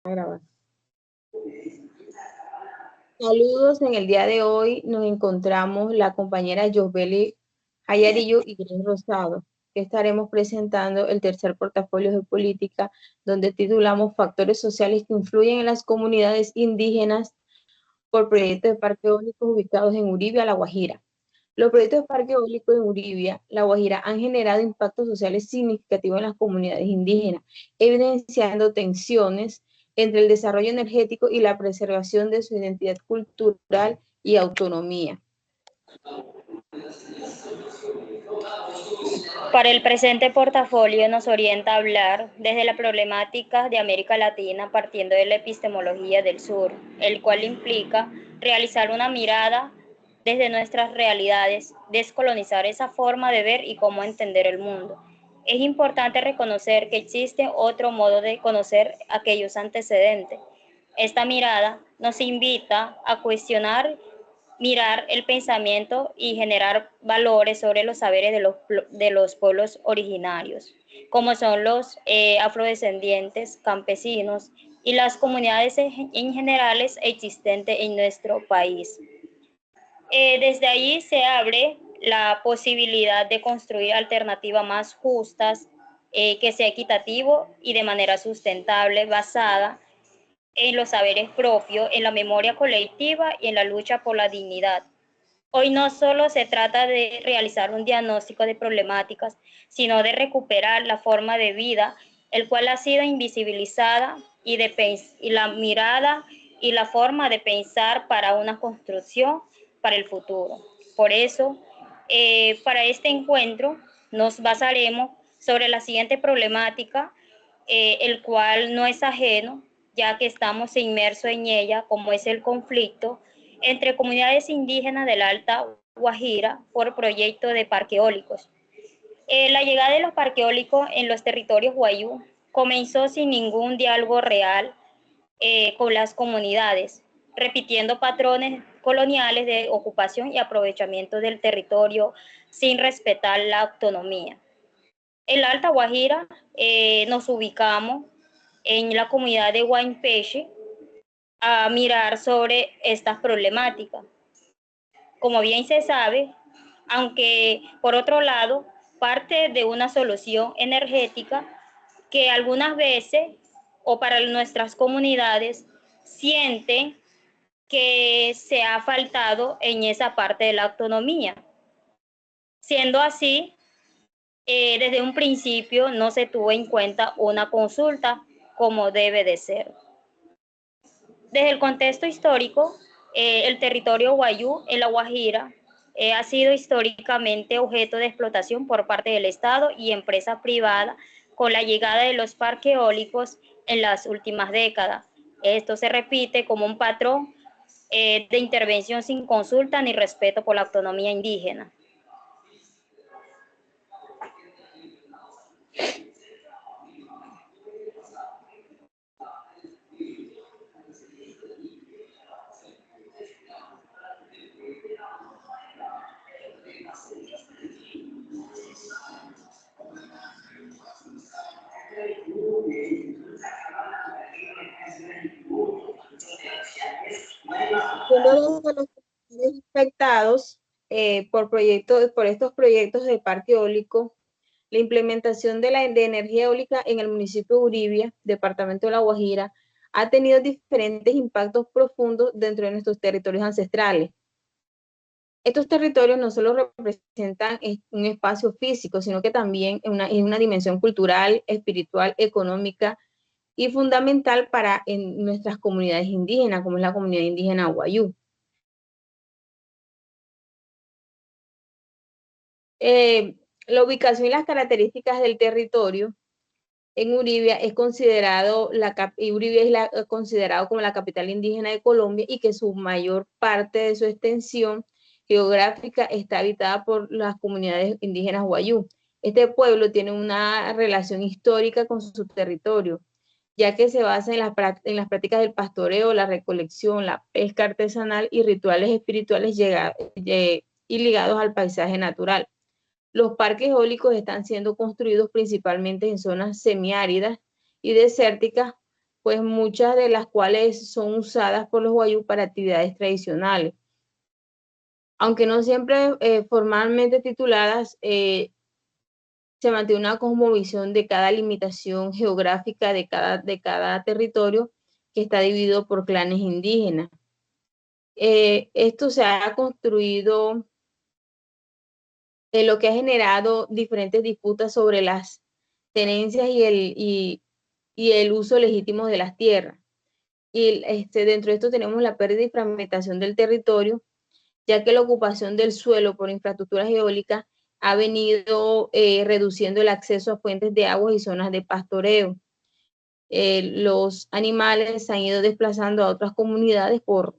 A grabar. Saludos, en el día de hoy nos encontramos la compañera Josbeli Jayarillo y Grace Rosado, que estaremos presentando el tercer portafolio de política, donde titulamos Factores sociales que influyen en las comunidades indígenas por proyectos de parques eólicos ubicados en Uribia, La Guajira. Los proyectos de parque eólico en Uribia, La Guajira, han generado impactos sociales significativos en las comunidades indígenas, evidenciando tensiones entre el desarrollo energético y la preservación de su identidad cultural y autonomía. Para el presente portafolio nos orienta a hablar desde la problemática de América Latina partiendo de la epistemología del sur, el cual implica realizar una mirada desde nuestras realidades, descolonizar esa forma de ver y cómo entender el mundo. Es importante reconocer que existe otro modo de conocer aquellos antecedentes. Esta mirada nos invita a cuestionar, mirar el pensamiento y generar valores sobre los saberes de los pueblos originarios, como son los afrodescendientes, campesinos y las comunidades en generales existentes en nuestro país. Desde allí se abre la posibilidad de construir alternativas más justas, que sea equitativo y de manera sustentable, basada en los saberes propios, en la memoria colectiva y en la lucha por la dignidad. Hoy no solo se trata de realizar un diagnóstico de problemáticas, sino de recuperar la forma de vida, el cual ha sido invisibilizada y la mirada y la forma de pensar para una construcción para el futuro. Por eso, para este encuentro nos basaremos sobre la siguiente problemática, el cual no es ajeno, ya que estamos inmersos en ella, como es el conflicto entre comunidades indígenas de la Alta Guajira por proyecto de parques eólicos. La llegada de los parques eólicos en los territorios guayú comenzó sin ningún diálogo real con las comunidades, repitiendo patrones coloniales de ocupación y aprovechamiento del territorio sin respetar la autonomía. En la Alta Guajira nos ubicamos en la comunidad de Huaympechí a mirar sobre estas problemáticas. Como bien se sabe, aunque por otro lado parte de una solución energética que algunas veces o para nuestras comunidades sienten que se ha faltado en esa parte de la autonomía. Siendo así, desde un principio no se tuvo en cuenta una consulta como debe de ser. Desde el contexto histórico, el territorio guayú en La Guajira ha sido históricamente objeto de explotación por parte del Estado y empresas privadas con la llegada de los parques eólicos en las últimas décadas. Esto se repite como un patrón de intervención sin consulta ni respeto por la autonomía indígena. Siendo de los afectados por estos proyectos de parque eólico, la implementación de energía eólica en el municipio de Uribia, departamento de La Guajira, ha tenido diferentes impactos profundos dentro de nuestros territorios ancestrales. Estos territorios no solo representan un espacio físico, sino que también en una dimensión cultural, espiritual, económica y fundamental para en nuestras comunidades indígenas, como es la comunidad indígena Guayú. La ubicación y las características del territorio en Uribia es considerado considerado como la capital indígena de Colombia y que su mayor parte de su extensión geográfica está habitada por las comunidades indígenas Guayú. Este pueblo tiene una relación histórica con su territorio, ya que se basa en las prácticas del pastoreo, la recolección, la pesca artesanal y rituales espirituales y ligados al paisaje natural. Los parques eólicos están siendo construidos principalmente en zonas semiáridas y desérticas pues muchas de las cuales son usadas por los wayuu para actividades tradicionales. Aunque no siempre formalmente tituladas, se mantiene una cosmovisión de cada limitación geográfica de cada territorio que está dividido por clanes indígenas. Esto se ha construido, lo que ha generado diferentes disputas sobre las tenencias y el uso legítimo de las tierras. Y dentro de esto tenemos la pérdida y fragmentación del territorio, ya que la ocupación del suelo por infraestructuras eólicas ha venido reduciendo el acceso a fuentes de agua y zonas de pastoreo. Los animales se han ido desplazando a otras comunidades por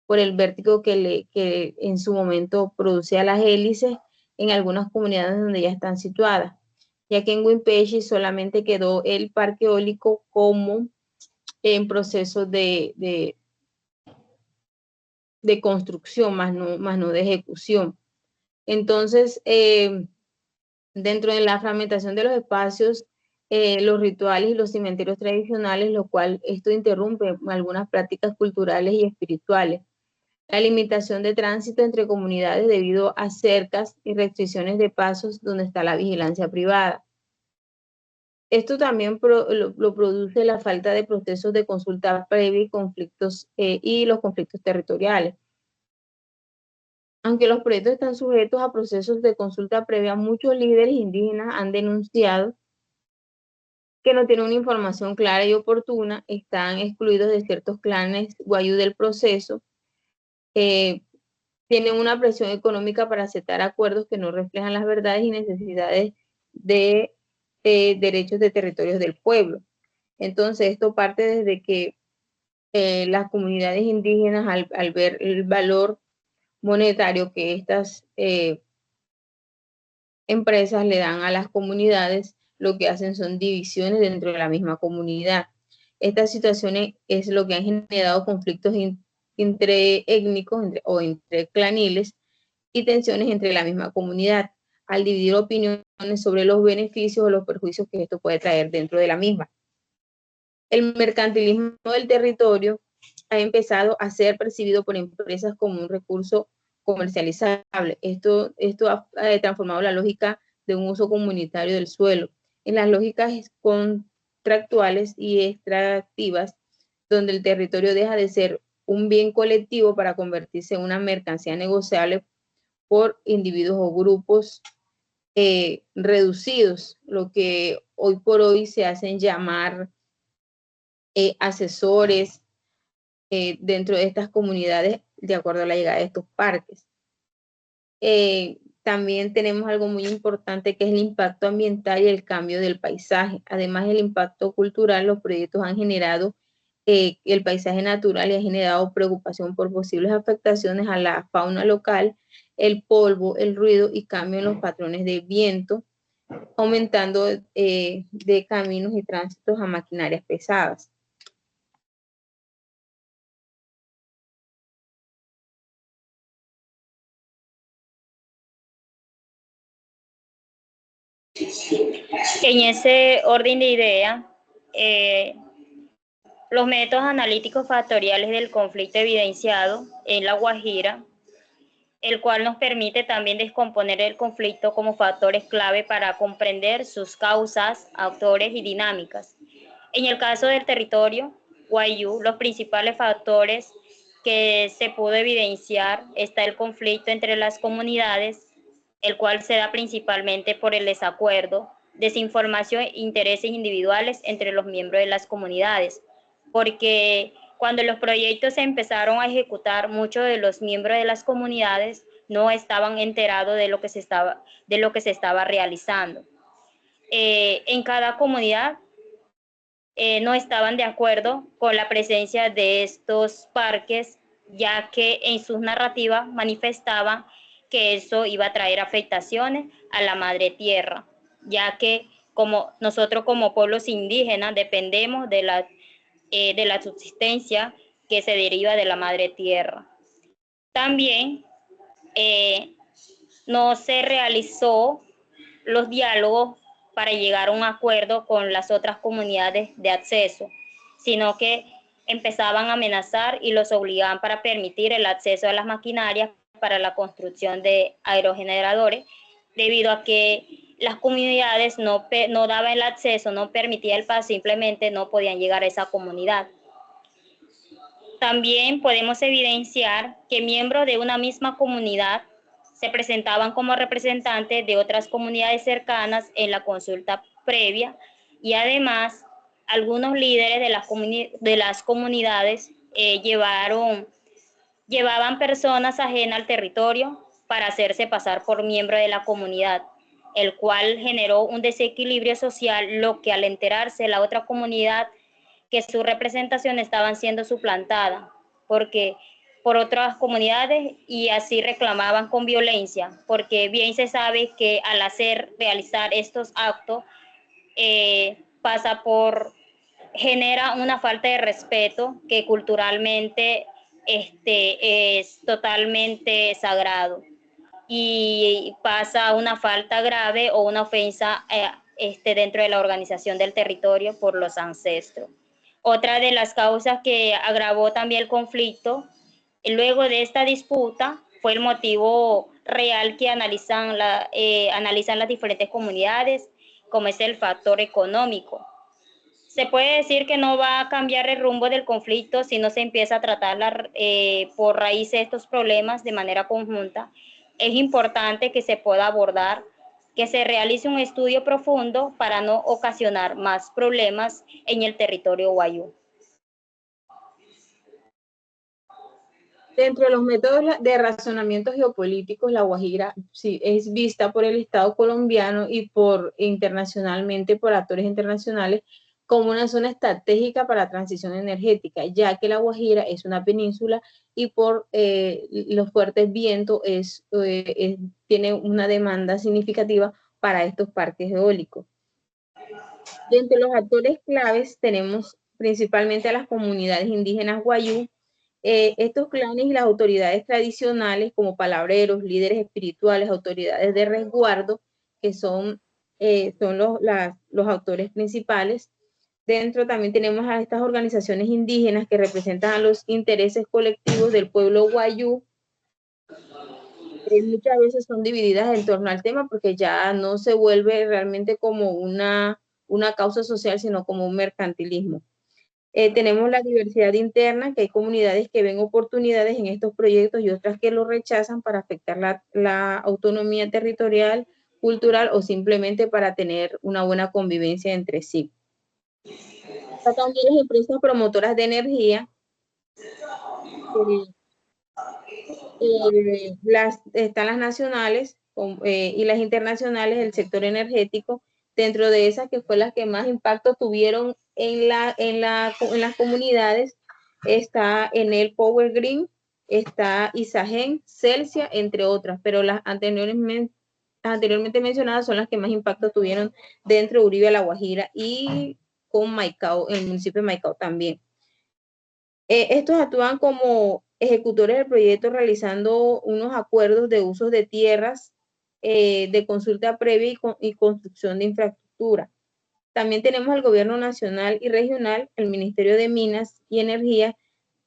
el vértigo que en su momento producía las hélices en algunas comunidades donde ya están situadas, ya que en Wimpeshi solamente quedó el parque eólico como en proceso de construcción, más no de ejecución. Entonces, dentro de la fragmentación de los espacios, los rituales y los cementerios tradicionales, lo cual esto interrumpe algunas prácticas culturales y espirituales. La limitación de tránsito entre comunidades debido a cercas y restricciones de pasos donde está la vigilancia privada. Esto también lo produce la falta de procesos de consulta previa y los conflictos territoriales. Aunque los proyectos están sujetos a procesos de consulta previa, muchos líderes indígenas han denunciado que no tienen una información clara y oportuna, están excluidos de ciertos clanes guayú del proceso, tienen una presión económica para aceptar acuerdos que no reflejan las verdades y necesidades de derechos de territorios del pueblo. Entonces, esto parte desde que las comunidades indígenas, al ver el valor monetario que estas empresas le dan a las comunidades, lo que hacen son divisiones dentro de la misma comunidad. Estas situaciones es lo que han generado conflictos entre étnicos o entre claniles y tensiones entre la misma comunidad, al dividir opiniones sobre los beneficios o los perjuicios que esto puede traer dentro de la misma. El mercantilismo del territorio ha empezado a ser percibido por empresas como un recurso comercializable. Esto ha transformado la lógica de un uso comunitario del suelo en las lógicas contractuales y extractivas, donde el territorio deja de ser un bien colectivo para convertirse en una mercancía negociable por individuos o grupos reducidos, lo que hoy por hoy se hacen llamar asesores dentro de estas comunidades de acuerdo a la llegada de estos parques. También tenemos algo muy importante que es el impacto ambiental y el cambio del paisaje. Además del impacto cultural, los proyectos han generado el paisaje natural y ha generado preocupación por posibles afectaciones a la fauna local, el polvo, el ruido y cambio en los patrones de viento, aumentando de caminos y tránsitos a maquinarias pesadas. En ese orden de idea, los métodos analíticos factoriales del conflicto evidenciado en La Guajira, el cual nos permite también descomponer el conflicto como factores clave para comprender sus causas, actores y dinámicas. En el caso del territorio Wayuu, los principales factores que se pudo evidenciar está el conflicto entre las comunidades, el cual se da principalmente por el desacuerdo, desinformación e intereses individuales entre los miembros de las comunidades, porque cuando los proyectos se empezaron a ejecutar, muchos de los miembros de las comunidades no estaban enterados de lo que se estaba realizando. En cada comunidad no estaban de acuerdo con la presencia de estos parques, ya que en sus narrativas manifestaban que eso iba a traer afectaciones a la madre tierra, ya que como nosotros como pueblos indígenas dependemos de la subsistencia que se deriva de la madre tierra. También no se realizó los diálogos para llegar a un acuerdo con las otras comunidades de acceso, sino que empezaban a amenazar y los obligaban para permitir el acceso a las maquinarias para la construcción de aerogeneradores, debido a que las comunidades no daban el acceso, no permitía el paso, simplemente no podían llegar a esa comunidad. También podemos evidenciar que miembros de una misma comunidad se presentaban como representantes de otras comunidades cercanas en la consulta previa, y además algunos líderes de las comunidades llevaban personas ajenas al territorio para hacerse pasar por miembro de la comunidad, el cual generó un desequilibrio social, lo que al enterarse la otra comunidad que su representación estaban siendo suplantada por otras comunidades, y así reclamaban con violencia, porque bien se sabe que al realizar estos actos genera una falta de respeto que culturalmente es totalmente sagrado, y pasa a una falta grave o una ofensa dentro de la organización del territorio por los ancestros. Otra de las causas que agravó también el conflicto luego de esta disputa fue el motivo real que analizan las diferentes comunidades, como es el factor económico. Se puede decir que no va a cambiar el rumbo del conflicto si no se empieza a tratar por raíz de estos problemas de manera conjunta. Es importante que se pueda abordar, que se realice un estudio profundo para no ocasionar más problemas en el territorio guayú. Dentro de los métodos de razonamiento geopolíticos, la Guajira sí, es vista por el Estado colombiano y internacionalmente por actores internacionales como una zona estratégica para la transición energética, ya que la Guajira es una península y por los fuertes vientos tiene una demanda significativa para estos parques eólicos. Dentro de los actores claves tenemos principalmente a las comunidades indígenas guayú. Estos clanes y las autoridades tradicionales como palabreros, líderes espirituales, autoridades de resguardo, que son los autores principales. Dentro también tenemos a estas organizaciones indígenas que representan a los intereses colectivos del pueblo guayú. Muchas veces son divididas en torno al tema porque ya no se vuelve realmente como una causa social, sino como un mercantilismo. Tenemos la diversidad interna, que hay comunidades que ven oportunidades en estos proyectos y otras que lo rechazan para afectar la autonomía territorial, cultural o simplemente para tener una buena convivencia entre sí. También las empresas promotoras de energía, están las nacionales y las internacionales del sector energético, dentro de esas que fue las que más impacto tuvieron en las comunidades, está Enel Power Green, está Isagen, Celsia, entre otras, pero las anteriormente mencionadas son las que más impacto tuvieron dentro de Uribe, La Guajira y con Maicao, el municipio de Maicao también. Estos actúan como ejecutores del proyecto realizando unos acuerdos de usos de tierras, de consulta previa y construcción de infraestructura. También tenemos el gobierno nacional y regional, el Ministerio de Minas y Energía,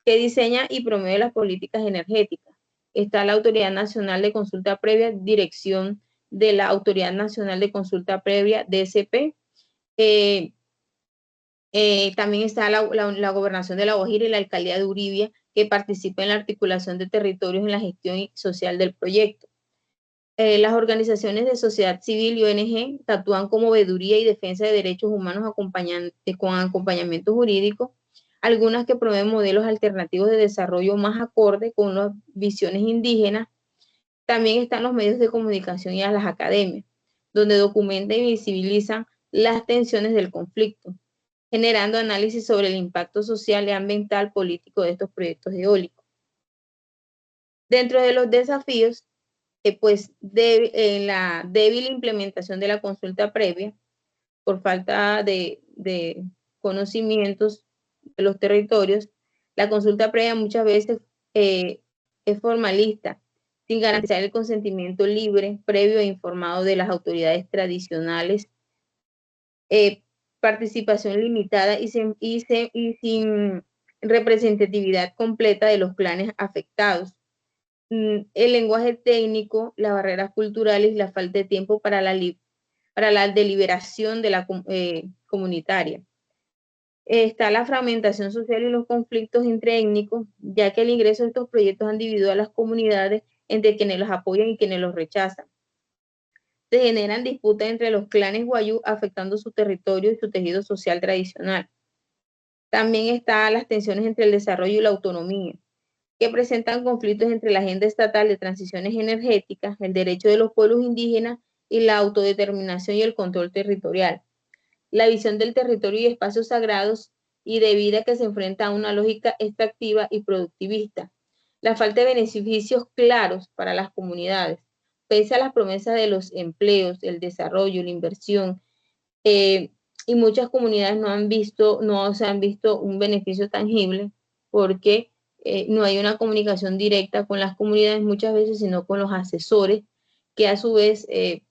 que diseña y promueve las políticas energéticas. Está la Autoridad Nacional de Consulta Previa, dirección de la Autoridad Nacional de Consulta Previa, DSP. También está la gobernación de La Guajira y la alcaldía de Uribia, que participa en la articulación de territorios en la gestión social del proyecto. Las organizaciones de sociedad civil y ONG actúan como veeduría y defensa de derechos humanos con acompañamiento jurídico, algunas que promueven modelos alternativos de desarrollo más acorde con las visiones indígenas. También están los medios de comunicación y a las academias, donde documentan y visibilizan las tensiones del conflicto, generando análisis sobre el impacto social y ambiental político de estos proyectos eólicos. Dentro de los desafíos, en la débil implementación de la consulta previa, por falta de conocimientos de los territorios, la consulta previa muchas veces es formalista, sin garantizar el consentimiento libre, previo e informado de las autoridades tradicionales participación limitada y sin representatividad completa de los clanes afectados. El lenguaje técnico, las barreras culturales y la falta de tiempo para la deliberación de la comunitaria. Está la fragmentación social y los conflictos interétnicos, ya que el ingreso de estos proyectos han dividido a las comunidades entre quienes los apoyan y quienes los rechazan. Se generan disputas entre los clanes guayú, afectando su territorio y su tejido social tradicional. También están las tensiones entre el desarrollo y la autonomía, que presentan conflictos entre la agenda estatal de transiciones energéticas, el derecho de los pueblos indígenas y la autodeterminación y el control territorial. La visión del territorio y espacios sagrados y de vida que se enfrenta a una lógica extractiva y productivista. La falta de beneficios claros para las comunidades, pese a las promesas de los empleos, el desarrollo, la inversión, y muchas comunidades no se han visto un beneficio tangible porque no hay una comunicación directa con las comunidades muchas veces, sino con los asesores, que a su vez,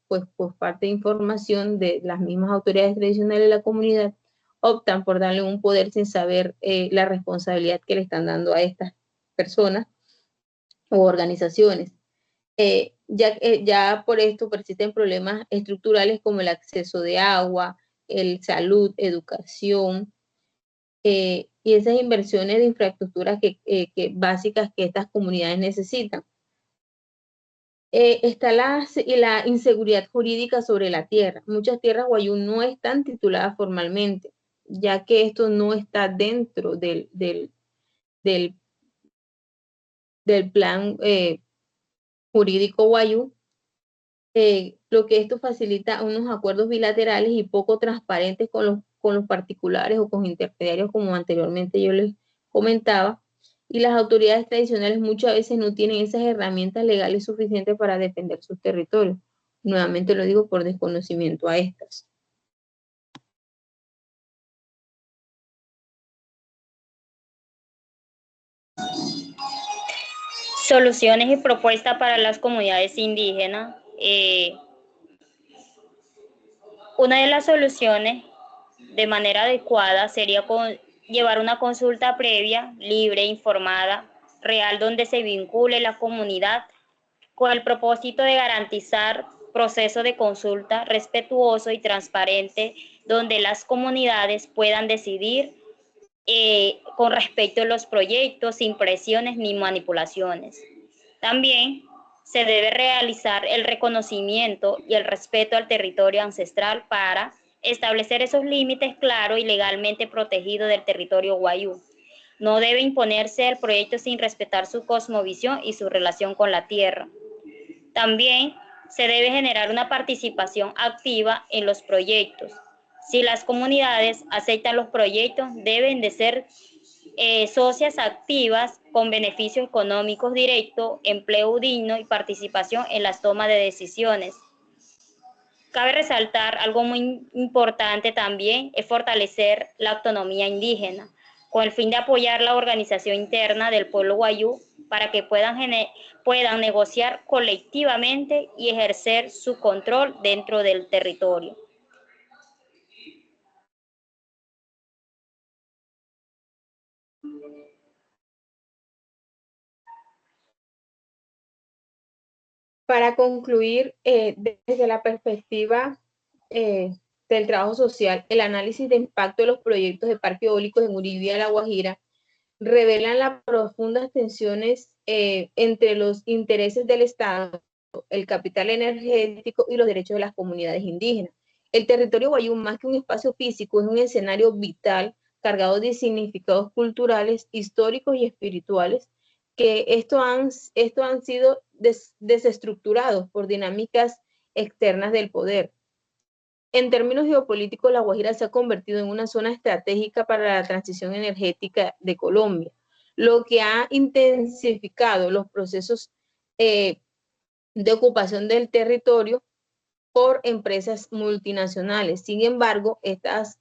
pues por parte de información de las mismas autoridades tradicionales de la comunidad, optan por darle un poder sin saber la responsabilidad que le están dando a estas personas o organizaciones. Ya por esto persisten problemas estructurales como el acceso de agua, el salud, educación, y esas inversiones de infraestructuras básicas que estas comunidades necesitan. Está la inseguridad jurídica sobre la tierra. Muchas tierras guayú no están tituladas formalmente, ya que esto no está dentro del plan jurídico guayú. Lo que esto facilita unos acuerdos bilaterales y poco transparentes con los particulares o con intermediarios, como anteriormente yo les comentaba, y las autoridades tradicionales muchas veces no tienen esas herramientas legales suficientes para defender sus territorios. Nuevamente lo digo por desconocimiento a estas. Soluciones y propuestas para las comunidades indígenas. Una de las soluciones de manera adecuada sería llevar una consulta previa, libre, informada, real, donde se vincule la comunidad con el propósito de garantizar proceso de consulta respetuoso y transparente, donde las comunidades puedan decidir con respecto a los proyectos, sin presiones ni manipulaciones. También se debe realizar el reconocimiento y el respeto al territorio ancestral para establecer esos límites claros y legalmente protegidos del territorio guayú. No debe imponerse el proyecto sin respetar su cosmovisión y su relación con la tierra. También se debe generar una participación activa en los proyectos. Si las comunidades aceptan los proyectos, deben de ser socias activas con beneficios económicos directos, empleo digno y participación en las tomas de decisiones. Cabe resaltar algo muy importante también, es fortalecer la autonomía indígena, con el fin de apoyar la organización interna del pueblo guayú para que puedan negociar colectivamente y ejercer su control dentro del territorio. Para concluir, desde la perspectiva del trabajo social, el análisis de impacto de los proyectos de parques eólicos en Uribe y La Guajira revelan las profundas tensiones entre los intereses del Estado, el capital energético y los derechos de las comunidades indígenas. El territorio guayú, más que un espacio físico, es un escenario vital cargado de significados culturales, históricos y espirituales, que estos han sido desestructurados por dinámicas externas del poder. En términos geopolíticos, La Guajira se ha convertido en una zona estratégica para la transición energética de Colombia, lo que ha intensificado los procesos de ocupación del territorio por empresas multinacionales. Sin embargo, estas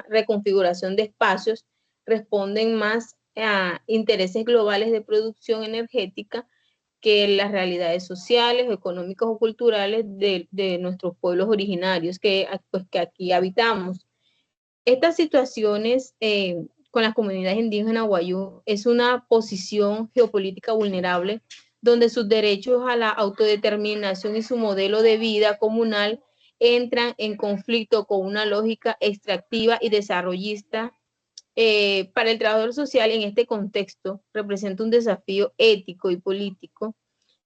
reconfiguración de espacios responden más a intereses globales de producción energética que las realidades sociales, económicas o culturales de nuestros pueblos originarios pues, que aquí habitamos. Estas situaciones con las comunidades indígenas Wayuu es una posición geopolítica vulnerable donde sus derechos a la autodeterminación y su modelo de vida comunal entran en conflicto con una lógica extractiva y desarrollista. Para el trabajador social en este contexto representa un desafío ético y político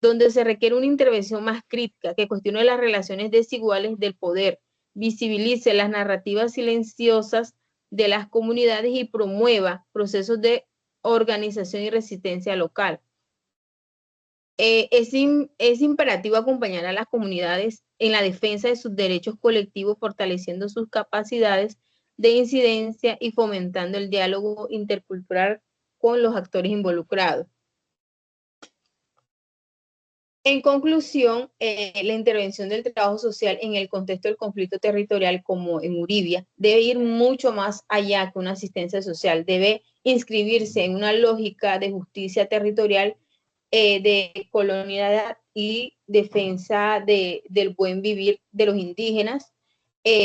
donde se requiere una intervención más crítica que cuestione las relaciones desiguales del poder, visibilice las narrativas silenciosas de las comunidades y promueva procesos de organización y resistencia local. Es imperativo acompañar a las comunidades en la defensa de sus derechos colectivos, fortaleciendo sus capacidades de incidencia y fomentando el diálogo intercultural con los actores involucrados. En conclusión, la intervención del trabajo social en el contexto del conflicto territorial, como en Uribia, debe ir mucho más allá que una asistencia social, debe inscribirse en una lógica de justicia territorial, de colonialidad y defensa del buen vivir de los indígenas,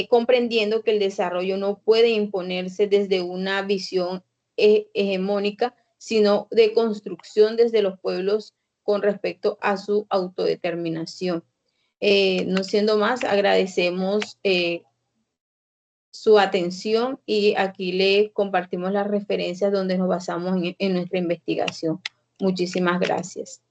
comprendiendo que el desarrollo no puede imponerse desde una visión hegemónica, sino de construcción desde los pueblos con respecto a su autodeterminación. No siendo más, agradecemos su atención y aquí le compartimos las referencias donde nos basamos en nuestra investigación. Muchísimas gracias.